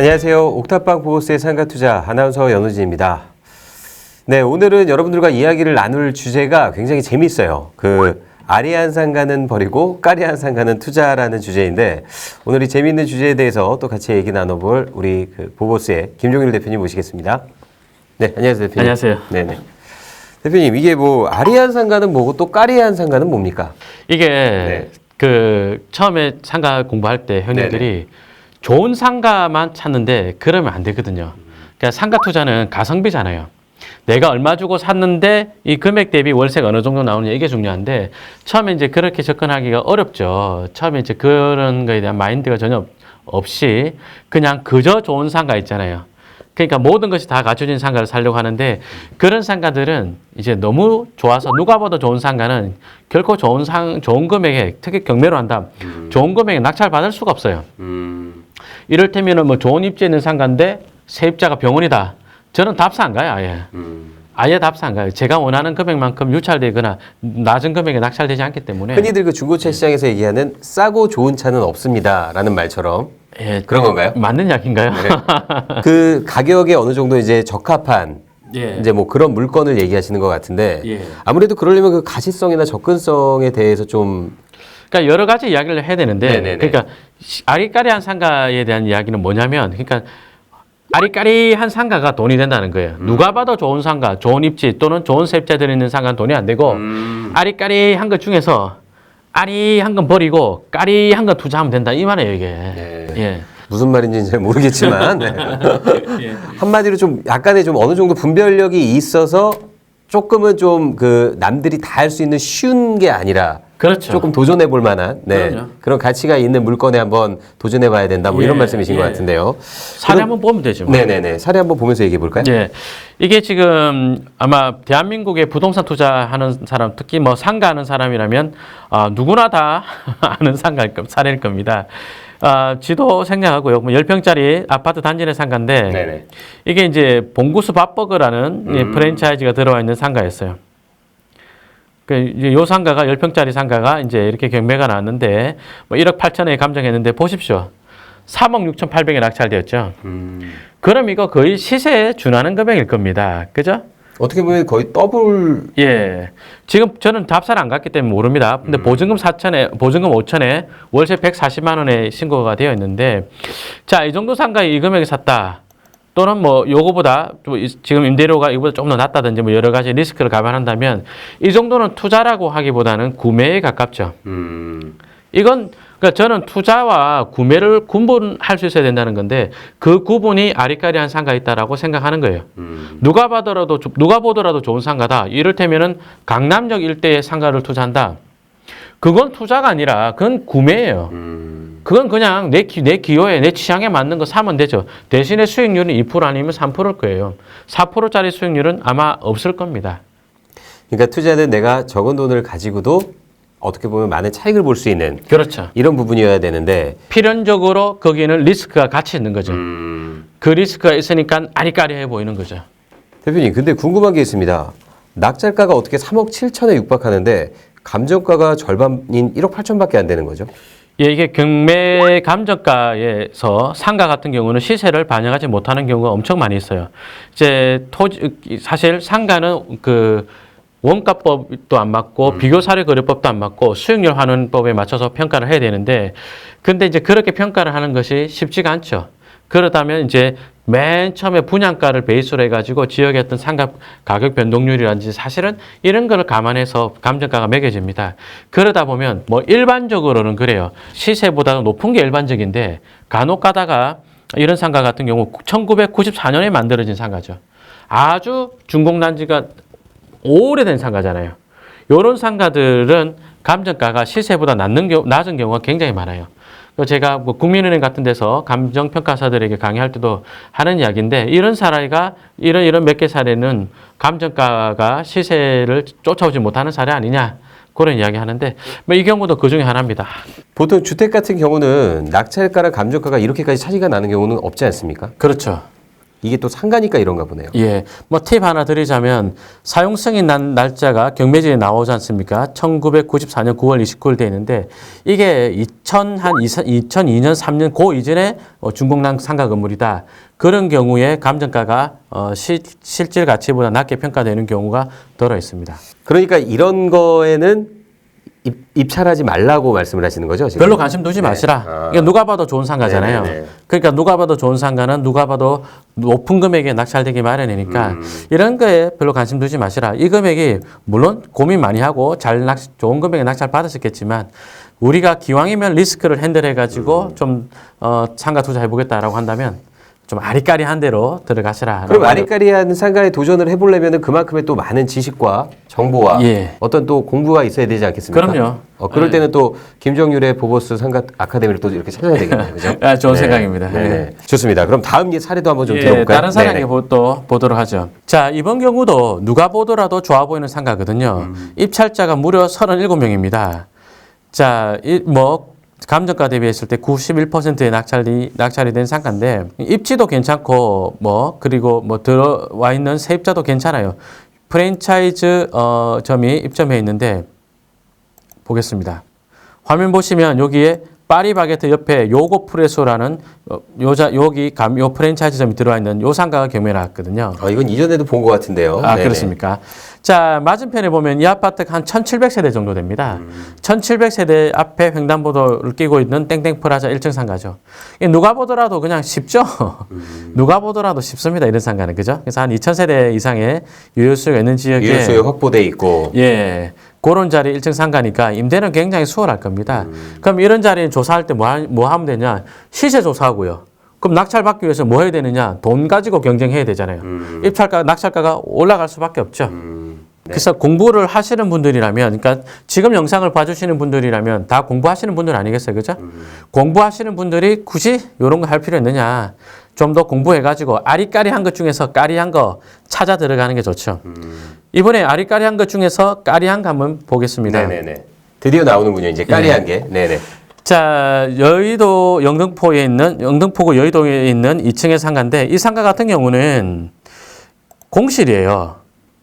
안녕하세요. 옥탑방 보보스의 상가투자 아나운서 연우진입니다. 네, 오늘은 여러분들과 이야기를 나눌 주제가 굉장히 재밌어요. 아리한 상가는 버리고 까리한 상가는 투자라는 주제인데 오늘 이 재미있는 주제에 대해서 또 같이 얘기 나눠볼 우리 보보스의 김종일 대표님 모시겠습니다. 네, 안녕하세요 대표님. 안녕하세요. 네네. 대표님, 이게 아리한 상가는 뭐고 또 까리한 상가는 뭡니까? 이게 처음에 상가 공부할 때 형님들이 네네. 좋은 상가만 찾는데 그러면 안 되거든요. 그러니까 상가 투자는 가성비잖아요. 내가 얼마 주고 샀는데 이 금액 대비 월세가 어느 정도 나오느냐 이게 중요한데 처음에 이제 그렇게 접근하기가 어렵죠. 처음에 이제 그런 거에 대한 마인드가 전혀 없이 그냥 그저 좋은 상가 있잖아요. 그러니까 모든 것이 다 갖춰진 상가를 살려고 하는데 그런 상가들은 이제 너무 좋아서 누가 봐도 좋은 상가는 결코 좋은 금액에 특히 경매로 한다. 좋은 금액에 낙찰 받을 수가 없어요. 이를테면은 뭐 좋은 입지에 있는 상가인데 세입자가 병원이다. 저는 답사 안 가요, 아예. 아예 답사 안 가요. 제가 원하는 금액만큼 유찰되거나 낮은 금액에 낙찰되지 않기 때문에. 흔히들 중고차 시장에서 얘기하는 싸고 좋은 차는 없습니다라는 말처럼 예, 그런 건가요? 맞는 이야기인가요? 네. 그 가격에 어느 정도 이제 적합한 예. 이제 그런 물건을 얘기하시는 것 같은데 예. 아무래도 그러려면 그 가시성이나 접근성에 대해서 좀 그러니까 여러 가지 이야기를 해야 되는데, 네네네. 그러니까 아리까리한 상가에 대한 이야기는 뭐냐면, 그러니까 아리까리한 상가가 돈이 된다는 거예요. 누가 봐도 좋은 상가, 좋은 입지 또는 좋은 세입자들이 있는 상가는 돈이 안 되고, 아리까리한 것 중에서 아리한 건 버리고 까리한 건 투자하면 된다 이 말이에요 이게. 네. 예. 무슨 말인지는 잘 모르겠지만 네. 예. 한마디로 좀 약간의 좀 어느 정도 분별력이 있어서 조금은 좀 남들이 다 할 수 있는 쉬운 게 아니라 그렇죠. 조금 도전해 볼 만한 그럼요. 그런 가치가 있는 물건에 한번 도전해 봐야 된다 이런 말씀이신 것 같은데요. 사례 한번 보면 되죠. 뭐. 네네네. 사례 한번 보면서 얘기해 볼까요? 예. 이게 지금 아마 대한민국에 부동산 투자하는 사람, 특히 상가하는 사람이라면 누구나 다 아는 사례일 겁니다. 지도 생략하고요. 10평짜리 아파트 단지 내 상가인데 네네. 이게 이제 봉구수 밥버거라는 프랜차이즈가 들어와 있는 상가였어요. 요 상가가 10평짜리 상가가 이제 이렇게 경매가 나왔는데 1억 8천에 감정했는데 보십시오. 3억 6,800에 낙찰되었죠. 그럼 이거 거의 시세에 준하는 금액일 겁니다. 그죠? 어떻게 보면 거의 더블. 예. 지금 저는 답사를 안 갔기 때문에 모릅니다. 근데 보증금 4천에, 보증금 5천에 월세 140만 원에 신고가 되어 있는데 자, 이 정도 상가에 이 금액에 샀다. 또는 요거보다 지금 임대료가 이거보다 좀 더 낮다든지 여러 가지 리스크를 감안한다면 이 정도는 투자라고 하기보다는 구매에 가깝죠. 이건 그러니까 저는 투자와 구매를 구분할 수 있어야 된다는 건데 그 구분이 아리까리한 상가 있다라고 생각하는 거예요. 누가 보더라도 좋은 상가다. 이를테면은 강남역 일대의 상가를 투자한다. 그건 투자가 아니라 그건 구매예요. 그건 그냥 내 기호에 내 취향에 맞는 거 사면 되죠. 대신에 수익률은 2% 아니면 3%일 거예요. 4%짜리 수익률은 아마 없을 겁니다. 그러니까 투자는 내가 적은 돈을 가지고도 어떻게 보면 많은 차익을 볼 수 있는 그렇죠. 이런 부분이어야 되는데 필연적으로 거기에는 리스크가 같이 있는 거죠. 그 리스크가 있으니까 아리까리해 보이는 거죠. 대표님, 근데 궁금한 게 있습니다. 낙찰가가 어떻게 3억 7천에 육박하는데 감정가가 절반인 1억 8천밖에 안 되는 거죠? 예, 이게 경매 감정가에서 상가 같은 경우는 시세를 반영하지 못하는 경우가 엄청 많이 있어요. 이제 사실 상가는 원가법도 안 맞고 비교사례거래법도 안 맞고 수익률 환원법에 맞춰서 평가를 해야 되는데 근데 이제 그렇게 평가를 하는 것이 쉽지가 않죠. 그렇다면 이제 맨 처음에 분양가를 베이스로 해가지고 지역의 어떤 상가 가격 변동률이라든지 사실은 이런 거를 감안해서 감정가가 매겨집니다. 그러다 보면 일반적으로는 그래요. 시세보다 높은 게 일반적인데 간혹 가다가 이런 상가 같은 경우 1994년에 만들어진 상가죠. 아주 준공단지가 오래된 상가잖아요. 이런 상가들은 감정가가 시세보다 낮은 경우가 굉장히 많아요. 제가 국민은행 같은 데서 감정평가사들에게 강의할 때도 하는 이야기인데 이런 사례가 이런 몇 개 사례는 감정가가 시세를 쫓아오지 못하는 사례 아니냐 그런 이야기 하는데 이 경우도 그 중에 하나입니다. 보통 주택 같은 경우는 낙찰가랑 감정가가 이렇게까지 차이가 나는 경우는 없지 않습니까? 그렇죠. 이게 또 상가니까 이런가 보네요. 예, 뭐 팁 하나 드리자면 사용승인 난 날짜가 경매지에 나오지 않습니까? 1994년 9월 29일 돼 있는데 이게 2002년 3년 그 이전에 중공난 상가 건물이다. 그런 경우에 감정가가 실질 가치보다 낮게 평가되는 경우가 들어 있습니다. 그러니까 이런 거에는 입찰하지 말라고 말씀을 하시는 거죠? 지금? 별로 관심 두지 마시라. 이게 누가 봐도 좋은 상가잖아요. 네네네. 그러니까 누가 봐도 좋은 상가는 누가 봐도 높은 금액에 낙찰되기 마련이니까 이런 거에 별로 관심 두지 마시라. 이 금액이 물론 고민 많이 하고 좋은 금액에 낙찰 받으셨겠지만 우리가 기왕이면 리스크를 핸들해가지고 좀 상가 투자해보겠다라고 한다면 좀 아리까리한 대로 들어가시라. 그럼 아리까리한 상가에 도전을 해보려면 그만큼의 또 많은 지식과 정보와 예. 어떤 또 공부가 있어야 되지 않겠습니까? 그럼요. 그럴 때는 또 김정률의 보보스 상가 아카데미를 또 이렇게 찾아야 되겠네요. 그죠? 좋은 생각입니다. 네. 좋습니다. 그럼 다음 사례도 한번 좀 예, 들어볼까요? 다른 사례 또 보도록 하죠. 자, 이번 경우도 누가 보더라도 좋아 보이는 상가거든요. 입찰자가 무려 37명입니다. 자, 감정가 대비했을 때 91%의 낙찰이 된 상가인데 입지도 괜찮고 그리고 들어와 있는 세입자도 괜찮아요. 프랜차이즈 점이 입점해 있는데 보겠습니다. 화면 보시면 여기에 파리바게트 옆에 요고프레소라는 요 프랜차이즈점이 들어와 있는 요 상가가 경매에 나왔거든요. 이건 이전에도 본 것 같은데요. 네네. 그렇습니까? 자, 맞은편에 보면 이 아파트가 한 1700세대 정도 됩니다. 1700세대 앞에 횡단보도를 끼고 있는 땡땡프라자 1층 상가죠. 누가 보더라도 그냥 쉽죠? 누가 보더라도 쉽습니다. 이런 상가는. 그죠? 그래서 한 2000세대 이상의 유효수요가 있는 지역에. 유효수요 확보돼 있고. 예. 그런 자리 1층 상가니까 임대는 굉장히 수월할 겁니다. 그럼 이런 자리는 조사할 때 뭐 하면 되냐? 시세 조사하고요. 그럼 낙찰 받기 위해서 뭐 해야 되느냐? 돈 가지고 경쟁해야 되잖아요. 낙찰가가 올라갈 수밖에 없죠. 네. 그래서 공부를 하시는 분들이라면, 그러니까 지금 영상을 봐주시는 분들이라면 다 공부하시는 분들 아니겠어요? 그죠? 공부하시는 분들이 굳이 이런 거 할 필요 있느냐? 좀 더 공부해가지고 아리까리한 것 중에서 까리한 거 찾아 들어가는 게 좋죠. 이번에 아리까리한 것 중에서 까리한 거 한번 보겠습니다. 네네네. 드디어 나오는군요. 이제 까리한 게. 네네. 자, 여의도 영등포구 여의도에 있는 2층의 상가인데 이 상가 같은 경우는 공실이에요.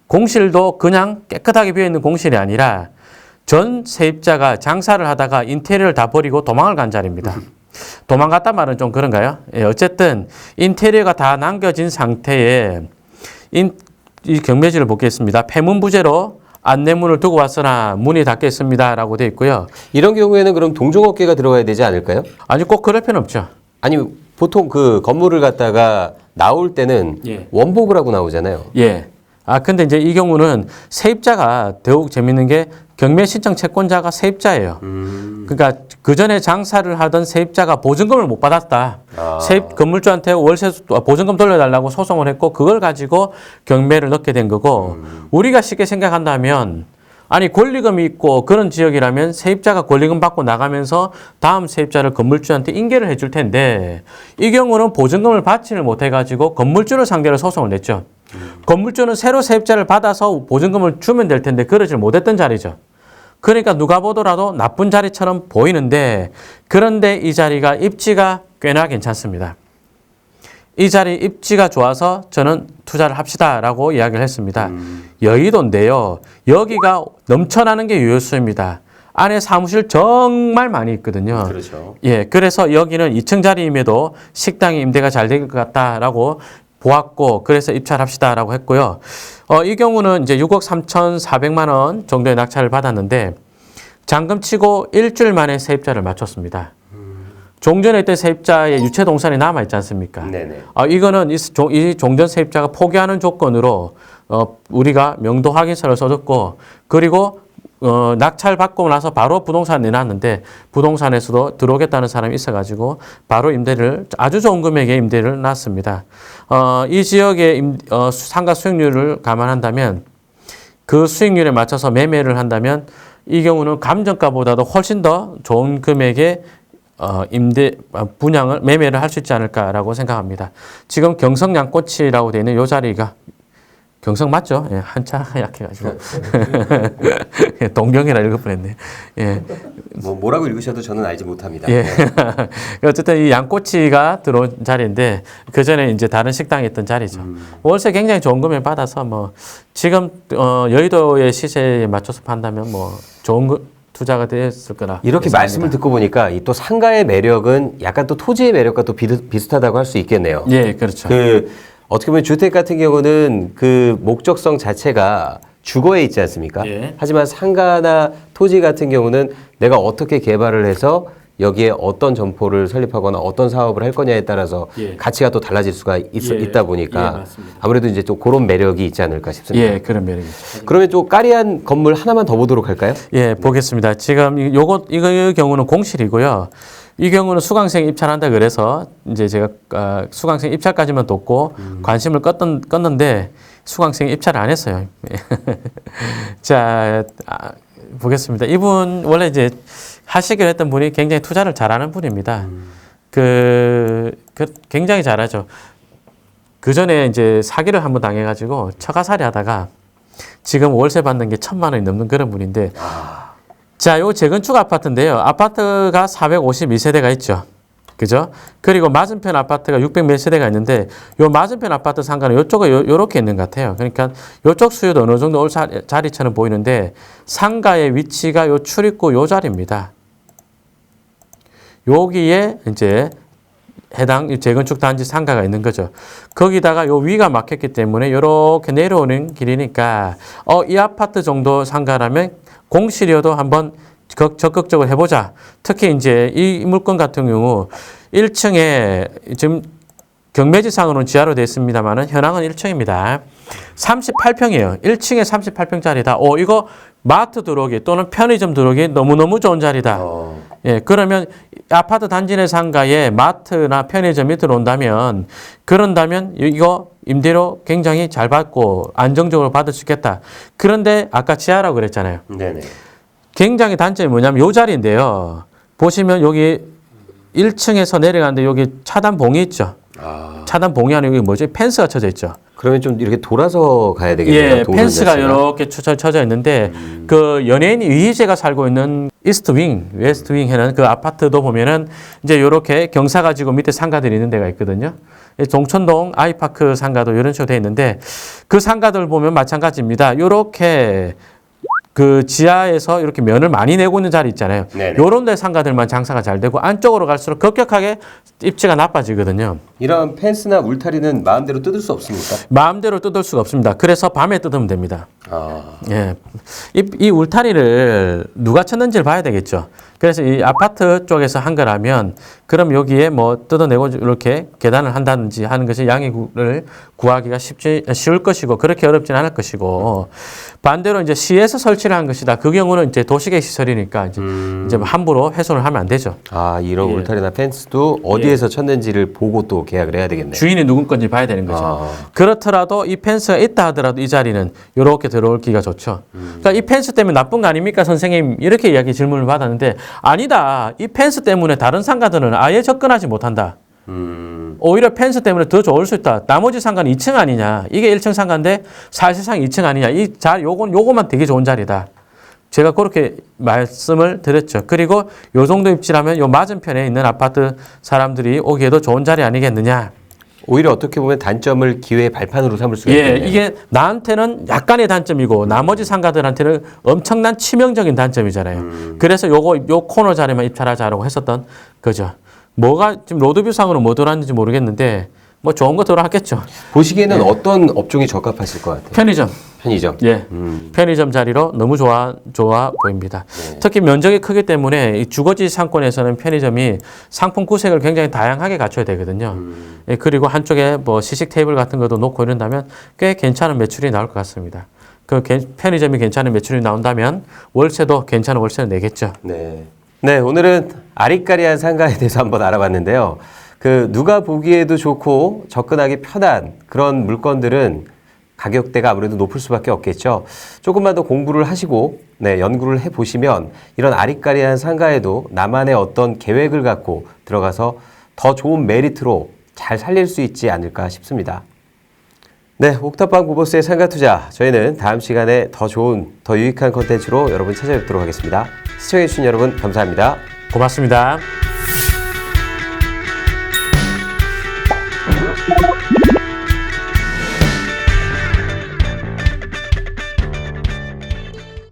공실도 그냥 깨끗하게 비어있는 공실이 아니라 전 세입자가 장사를 하다가 인테리어를 다 버리고 도망을 간 자리입니다. 도망갔단 말은 좀 그런가요? 예, 어쨌든 인테리어가 다 남겨진 상태에 이 경매지를 보겠습니다. 폐문부재로 안내문을 두고 왔으나 문이 닫혀 있습니다. 라고 되어 있고요. 이런 경우에는 그럼 동종업계가 들어가야 되지 않을까요? 아니, 꼭 그럴 필요는 없죠. 아니, 보통 그 건물을 갖다가 나올 때는 예. 원복을 하고 나오잖아요. 예. 근데 이제 이 경우는 세입자가 더욱 재밌는 게 경매 신청 채권자가 세입자예요. 그러니까 그 전에 장사를 하던 세입자가 보증금을 못 받았다. 건물주한테 월세 보증금 돌려달라고 소송을 했고 그걸 가지고 경매를 넣게 된 거고 우리가 쉽게 생각한다면 아니 권리금이 있고 그런 지역이라면 세입자가 권리금 받고 나가면서 다음 세입자를 건물주한테 인계를 해줄 텐데 이 경우는 보증금을 받지를 못해가지고 건물주를 상대로 소송을 냈죠. 건물주는 새로 세입자를 받아서 보증금을 주면 될 텐데 그러질 못했던 자리죠. 그러니까 누가 보더라도 나쁜 자리처럼 보이는데 그런데 이 자리가 입지가 꽤나 괜찮습니다. 이 자리 입지가 좋아서 저는 투자를 합시다라고 이야기를 했습니다. 여의도인데요. 여기가 넘쳐나는 게 유효수입니다. 안에 사무실 정말 많이 있거든요. 그렇죠. 예, 그래서 여기는 2층 자리임에도 식당이 임대가 잘 될 것 같다라고 보았고 그래서 입찰합시다라고 했고요. 이 경우는 이제 6억 3,400만 원 정도의 낙찰을 받았는데 잔금치고 일주일 만에 세입자를 맞췄습니다. 종전에 있던 세입자의 유체 동산이 남아 있지 않습니까? 네네. 이거는 이 종전 세입자가 포기하는 조건으로 우리가 명도 확인서를 써줬고 그리고 낙찰 받고 나서 바로 부동산 내놨는데 부동산에서도 들어오겠다는 사람이 있어가지고 바로 임대를 아주 좋은 금액의 임대를 놨습니다. 이 지역의 상가 수익률을 감안한다면 그 수익률에 맞춰서 매매를 한다면 이 경우는 감정가보다도 훨씬 더 좋은 금액의 매매를 할 수 있지 않을까라고 생각합니다. 지금 경성양꼬치라고 되어 있는 이 자리가 경성 맞죠? 예, 한자 약해가지고 동경이라 읽어버렸네. 예, 뭐라고 읽으셔도 저는 알지 못합니다. 예. 어쨌든 이 양꼬치가 들어온 자리인데 그 전에 이제 다른 식당에 있던 자리죠. 월세 굉장히 좋은 금액 받아서 뭐 지금 여의도의 시세에 맞춰서 판다면 뭐 좋은 투자가 됐을 거라. 이렇게 예상합니다. 말씀을 듣고 보니까 이 또 상가의 매력은 약간 또 토지의 매력과 또 비슷하다고 할 수 있겠네요. 예, 그렇죠. 어떻게 보면 주택 같은 경우는 그 목적성 자체가 주거에 있지 않습니까? 예. 하지만 상가나 토지 같은 경우는 내가 어떻게 개발을 해서 여기에 어떤 점포를 설립하거나 어떤 사업을 할 거냐에 따라서 예. 가치가 또 달라질 수가 있다 보니까 예, 맞습니다. 아무래도 이제 또 그런 매력이 있지 않을까 싶습니다. 예, 그런 매력이죠. 그러면 또 까리한 건물 하나만 더 보도록 할까요? 예, 보겠습니다. 지금 이거 경우는 공실이고요. 이 경우는 수강생 입찰한다 그래서 이제 제가 수강생 입찰까지만 돕고 관심을 껐는데 수강생 입찰을 안 했어요. 자, 보겠습니다. 이분 원래 이제 하시기로 했던 분이 굉장히 투자를 잘하는 분입니다. 굉장히 잘하죠. 그 전에 이제 사기를 한번 당해가지고 처가살이 하다가 지금 월세 받는 게 1,000만 원이 넘는 그런 분인데 자, 요 재건축 아파트인데요. 아파트가 452세대가 있죠. 그죠? 그리고 맞은편 아파트가 600 몇 세대가 있는데 요 맞은편 아파트 상가는 요쪽에 요렇게 있는 것 같아요. 그러니까 요쪽 수요도 어느 정도 올 자리처럼 보이는데 상가의 위치가 요 출입구 요 자리입니다. 여기에 이제 해당 재건축 단지 상가가 있는 거죠. 거기다가 요 위가 막혔기 때문에 요렇게 내려오는 길이니까 이 아파트 정도 상가라면 공실이어도 한번 적극적으로 해보자. 특히 이제 이 물건 같은 경우 1층에 지금 경매지상으로는 지하로 되어 있습니다만은 현황은 1층입니다. 38평이에요. 1층에 38평짜리다. 이거 마트 들어오기 또는 편의점 들어오기 너무너무 좋은 자리다. 예, 그러면 아파트 단지 내 상가에 마트나 편의점이 들어온다면 그런다면 이거 임대료 굉장히 잘 받고 안정적으로 받을 수 있겠다. 그런데 아까 지하라고 그랬잖아요. 네네. 굉장히 단점이 뭐냐면 요 자리인데요. 보시면 여기 1층에서 내려가는데 여기 차단봉이 있죠. 차단봉이 아니고 여기 뭐지? 펜스가 쳐져 있죠. 그러면 좀 이렇게 돌아서 가야 되겠네요. 예, 펜스가 이렇게 쳐져 있는데 그 연예인 이휘재가 살고 있는 이스트 윙, 웨스트 윙 해는 그 아파트도 보면은 이제 이렇게 경사 가지고 밑에 상가들이 있는 데가 있거든요. 동천동 아이파크 상가도 이런 식으로 돼 있는데 그 상가들 보면 마찬가지입니다. 이렇게 그 지하에서 이렇게 면을 많이 내고 있는 자리 있잖아요. 네네. 요런 데 상가들만 장사가 잘 되고 안쪽으로 갈수록 급격하게 입지가 나빠지거든요. 이런 펜스나 울타리는 마음대로 뜯을 수 없습니까? 마음대로 뜯을 수가 없습니다. 그래서 밤에 뜯으면 됩니다. 아, 예. 이 울타리를 누가 쳤는지를 봐야 되겠죠. 그래서 이 아파트 쪽에서 한 거라면 그럼 여기에 뭐 뜯어내고 이렇게 계단을 한다든지 하는 것이 양해를 구하기가 쉬울 것이고 그렇게 어렵진 않을 것이고 반대로 이제 시에서 설치를 한 것이다. 그 경우는 이제 도시계 시설이니까 이제 함부로 훼손을 하면 안 되죠. 이런 예. 울타리나 펜스도 어디에서 쳤는지를 보고 또 계약을 해야 되겠네요. 주인이 누군 건지 봐야 되는 거죠. 그렇더라도 이 펜스가 있다 하더라도 이 자리는 이렇게 들어올기가 좋죠. 그러니까 이 펜스 때문에 나쁜 거 아닙니까, 선생님? 이렇게 질문을 받았는데 아니다. 이 펜스 때문에 다른 상가들은 아예 접근하지 못한다. 오히려 펜스 때문에 더 좋을 수 있다. 나머지 상가는 2층 아니냐. 이게 1층 상가인데 사실상 2층 아니냐. 요거만 되게 좋은 자리다. 제가 그렇게 말씀을 드렸죠. 그리고 요 정도 입지라면 요 맞은편에 있는 아파트 사람들이 오기에도 좋은 자리 아니겠느냐. 오히려 어떻게 보면 단점을 기회의 발판으로 삼을 수가 예, 있겠네요. 이게 나한테는 약간의 단점이고 나머지 상가들한테는 엄청난 치명적인 단점이잖아요. 그래서 요 코너 자리만 입찰하자라고 했었던 거죠. 뭐가 지금 로드뷰상으로 뭐 들어왔는지 모르겠는데 뭐 좋은 거 들어왔겠죠. 보시기에는 어떤 업종이 적합하실 것 같아요? 편의점. 편의점. 예. 편의점 자리로 너무 좋아 보입니다. 특히 면적이 크기 때문에 이 주거지 상권에서는 편의점이 상품 구색을 굉장히 다양하게 갖춰야 되거든요. 예, 그리고 한쪽에 뭐 시식 테이블 같은 것도 놓고 이런다면 꽤 괜찮은 매출이 나올 것 같습니다. 편의점이 괜찮은 매출이 나온다면 월세도 괜찮은 월세를 내겠죠. 네. 네, 오늘은 아리까리한 상가에 대해서 한번 알아봤는데요. 누가 보기에도 좋고 접근하기 편한 그런 물건들은 가격대가 아무래도 높을 수밖에 없겠죠. 조금만 더 공부를 하시고 연구를 해보시면 이런 아리까리한 상가에도 나만의 어떤 계획을 갖고 들어가서 더 좋은 메리트로 잘 살릴 수 있지 않을까 싶습니다. 네, 옥탑방 부보스의 상가투자. 저희는 다음 시간에 더 좋은, 더 유익한 컨텐츠로 여러분 찾아뵙도록 하겠습니다. 시청해주신 여러분 감사합니다. 고맙습니다.